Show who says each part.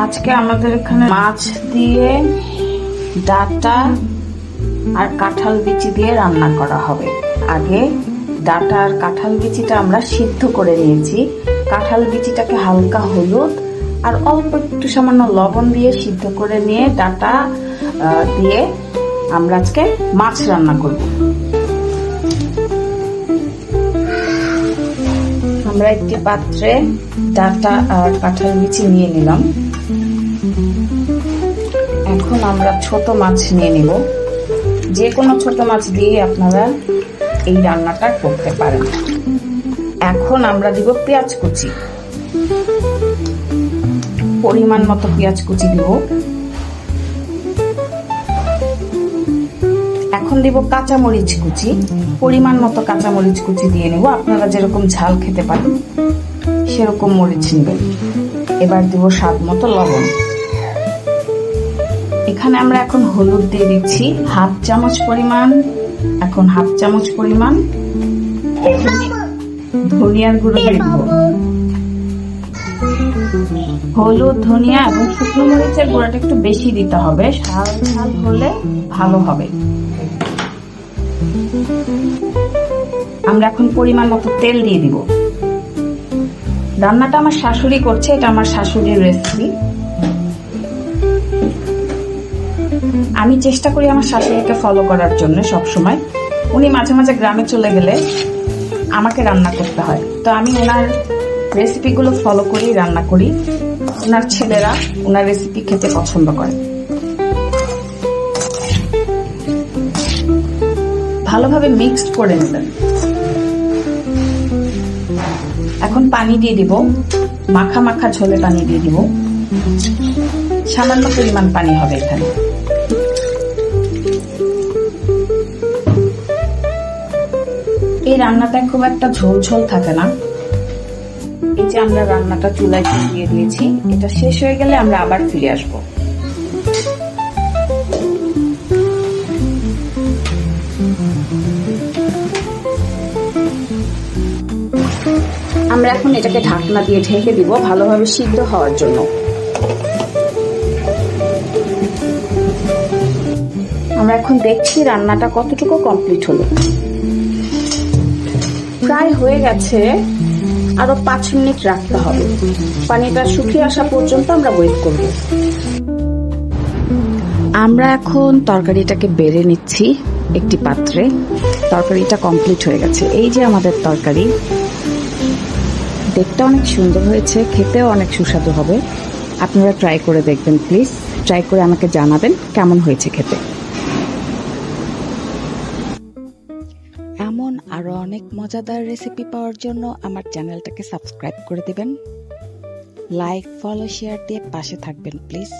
Speaker 1: আজকে আমাদের এখানে মাছ দিয়ে ডাঁটা আর কাঁঠাল বিচি দিয়ে রান্না করা হবে। আগে ডাঁটা আর কাঁঠাল বিচিটা আমরা সিদ্ধ করে নিয়েছি। কাঁঠাল বিচিটাকে হালকা হলুদ আর অল্প একটু সামান্য লবণ দিয়ে সিদ্ধ করে নিয়ে ডাঁটা দিয়ে আমরা আজকে মাছ রান্না করব। আমরা একটি পাত্রে ডাঁটা আর কাঁঠাল বিচি নিয়ে নিলাম। এখন আমরা ছোট মাছ নিয়ে নিব। যে কোনো ছোট মাছ দিয়ে আপনারা এই রান্নাটা করতে পারেন। এখন আমরা দিব পেঁয়াজ কুচি, পরিমাণ মতো পেঁয়াজ কুচি দিব। এখন দিব কাঁচামরিচ কুচি, পরিমাণ মতো কাঁচামরিচ কুচি দিয়ে নেব। আপনারা যেরকম ঝাল খেতে পারেন সেরকম মরিচ নেবেন। এবার দিব স্বাদ মতো লবণ। এখানে আমরা এখন হলুদ দিয়ে দিচ্ছি হাফ চামচ পরিমাণ। এখন হাফ চামচ পরিমাণ ধনিয়ার গুঁড়ো দিয়ে দিব। হলুদ, ধনিয়া এবং শুকনো মরিচের গুঁড়োটা একটু বেশি দিতে হবে, ঝাল ঝাল হলে ভালো হবে। আমরা এখন পরিমাণ মতো তেল দিয়ে দিব। রান্নাটা আমার শাশুড়ি করছে, এটা আমার শাশুড়ির রেসিপি। আমি চেষ্টা করি আমার শাশুড়িকে ফলো করার জন্য সবসময়। উনি মাঝে মাঝে গ্রামে চলে গেলে আমাকে রান্না করতে হয়, তো আমি ওনার রেসিপিগুলো ফলো করি, রান্না করি। ওনার ছেলেরা ওনার রেসিপি খেতে পছন্দ করে। ভালোভাবে মিক্সড করে নেবেন। এখন পানি দিয়ে দিব, মাখা মাখা ঝোলে পানি দিয়ে দিব। সামান্য পরিমাণ পানি হবে এখানে। এই রান্নাটা খুব একটা ঝোল ঝোল থাকে না। এই যে আমরা রান্নাটা চুলায় দিয়ে দিয়েছি, এটা শেষ হয়ে গেলে আমরা আবার ফিরে আসব। আমরা এখন এটাকে ঢাকনা দিয়ে ঢেকে দিব ভালোভাবে সিদ্ধ হওয়ার জন্য। আমরা এখন দেখছি রান্নাটা কতটুকু কমপ্লিট হলো। প্রায় হয়ে গেছে, আরো 5 মিনিট রাখতে হবে। পানিটা শুকিয়ে আসা পর্যন্ত আমরা ওয়েট করব। আমরা এখন তরকারিটাকে বেড়ে নিচ্ছি একটি পাত্রে। তরকারিটা কমপ্লিট হয়ে গেছে। এই যে আমাদের তরকারি, দেখতে অনেক সুন্দর হয়েছে, খেতেও অনেক সুস্বাদু হবে। আপনারা ট্রাই করে দেখবেন প্লিজ। ট্রাই করে আমাকে জানাবেন কেমন হয়েছে খেতে। এমন আরো অনেক মজাদার রেসিপি পাওয়ার জন্য আমার চ্যানেলটাকে সাবস্ক্রাইব করে দিবেন। লাইক, ফলো, শেয়ার দিয়ে পাশে থাকবেন প্লিজ।